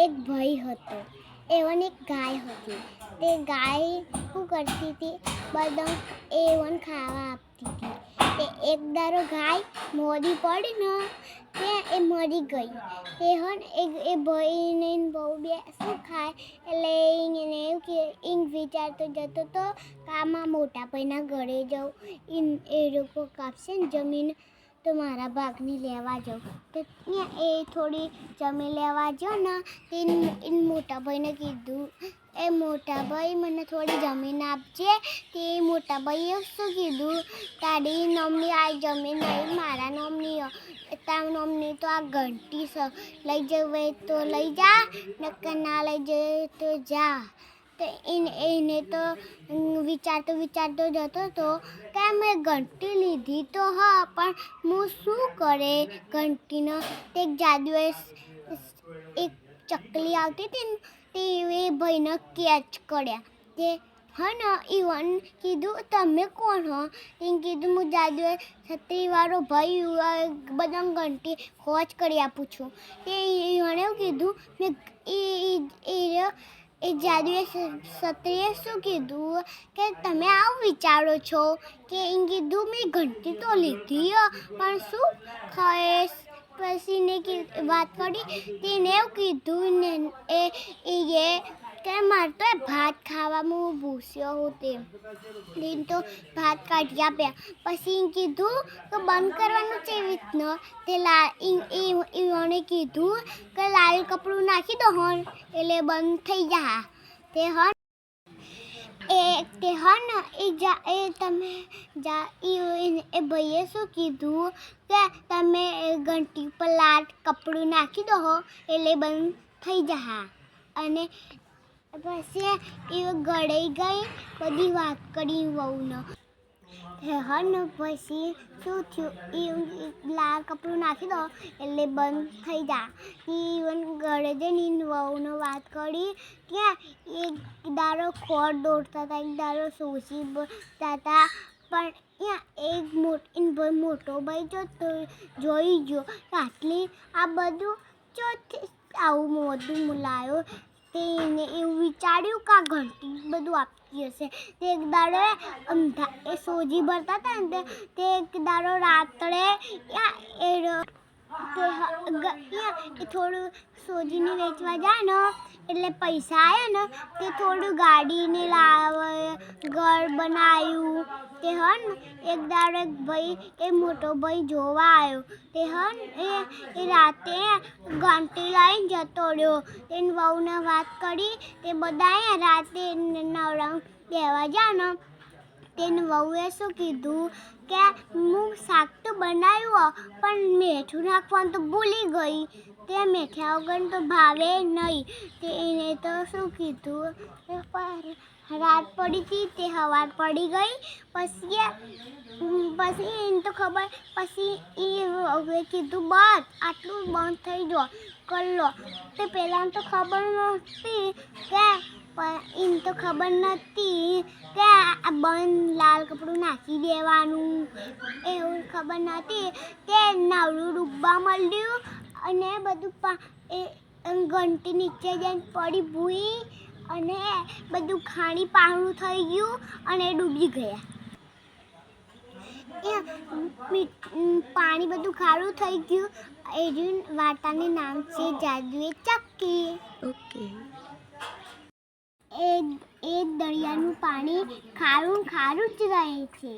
એક ભાઈ હતો. એવન એક ગાય હતી. તે ગાય શું કરતી હતી, બધા એવન ખાવા આપતી હતી. તે એક દારો ગાય મોડી પડી ને તે એ મરી ગઈ. તે એ ભાઈને બહુ બે શું ખાય એટલે એને એવું કે વિચારતો જતો તો કામાં મોટા ભાઈના ઘરે જાઉં, એ લોકો કાપશે ને જમીન તો મારા ભાગની લેવા જાઉં. તો એ થોડી જમીન લેવા જાઉં ને તે મોટા ભાઈને કીધું, એ મોટા ભાઈ મને થોડી જમીન આપજે. તે મોટા ભાઈએ શું કીધું, તારી નોમની આ જમીન નહીં, મારા નોમની તારા નોમની તો આ ઘંટી છે, લઈ જવે તો લઈ જા, નકર ના લઈ જવે તો જા. તો એને તો વિચારતો જતો હતો કે મેં ઘંટી લીધી તો હા, પણ હું શું કરે ઘંટીનો. તે એક જાદુએ એક ચકલી આવતી હતી ને તે એ ભાઈને કેચ કર્યા. તે ને ઈવન કીધું તમે કોણ હો? એને કીધું હું જાદુએ છત્રીવાળો ભાઈ બધા ઘંટી હોજ કરી આપું છું. તે ઈવણે એવું કીધું મેં એ જાદુએ છત્રીએ શું કીધું કે તમે આવું વિચારો છો કે એને કીધું મેં ઘંટી તો લીધી પણ શું ખાઈશ. પછી ને વાત કરી તેને એવું કીધું ને એ કે મારે તો ભાત ખાવામાં ભૂસ્યો હું તેને તો ભાત કાઢી આપ્યા. પછી એને કીધું કે બંધ કરવાનું છે એવી રીતના. તે એણે કીધું કે લાલ કપડું નાખી દો હોન એટલે બંધ થઈ જા. તે ભાઈએ શું કીધું કે તમે ઘંટી પર લાલ કપડું નાખી દો એટલે બંધ થઈ જા. અને પછી એ ગળાઈ ગઈ, બધી વાત કરી વહુને. પછી શું થયું, લાલ કપડું નાખી દો એટલે બંધ થઈ જા. ઈવન ઘરે જઈને વહુને વાત કરી કે એક દારો ખોળ દોડતા હતા, એક દારો સોસી હતા. પણ એક મોટો ભાઈ જોઈ ગયો આટલી આ બધું આવું મોઢું લાવ્યો. તેને એવું વિચાર્યું કે આ ઘંટી બધું આપતી હશે. તે એક દાડો એ સોજી ભરતા હતા ને તે એક દાડો રાત્રે એ થોડું સોજીને વેચવા જાય ને એટલે પૈસા આવ્યા ને તે થોડું ગાડીને લાવે, ઘર બનાવ્યું. તે એક દાડો એક ભાઈ એ મોટો ભાઈ જોવા આવ્યો. તે એ રાતે ઘંટી લઈને જતો રહ્યો. તેને વહુને વાત કરી તે બધા રાતે નવરા દેવા જા ને તેને વહુએ શું કીધું કે હું શાક તો બનાવ્યું પણ મીઠું નાખવાનું તો ભૂલી ગઈ. તે મીઠા વગર તો ભાવે નહીં. તેને તો શું કીધું, રાત પડી હતી તે સવાર પડી ગઈ. પછી એને તો ખબર, પછી એ હવે કીધું બસ આટલું બંધ થઈ ગયો કરી લો. તે પહેલાં તો ખબર નહોતી કે એને તો ખબર નહોતી કે બંધ લાલ કપડું નાખી દેવાનું, એવું ખબર નહોતી. તે નવરું ડૂબવા માંડ્યું અને બધું ઘંટી નીચે જઈને પડી ભૂઈ અને બધું ખાણી પાણી થઈ ગયું અને ડૂબી ગયા. પાણી બધું ખારું થઈ ગયું. એ વાર્તાનું નામ છે જાદુઈ ચક્કી. ઓકે. એ દરિયાનું પાણી ખારું જ રહે છે.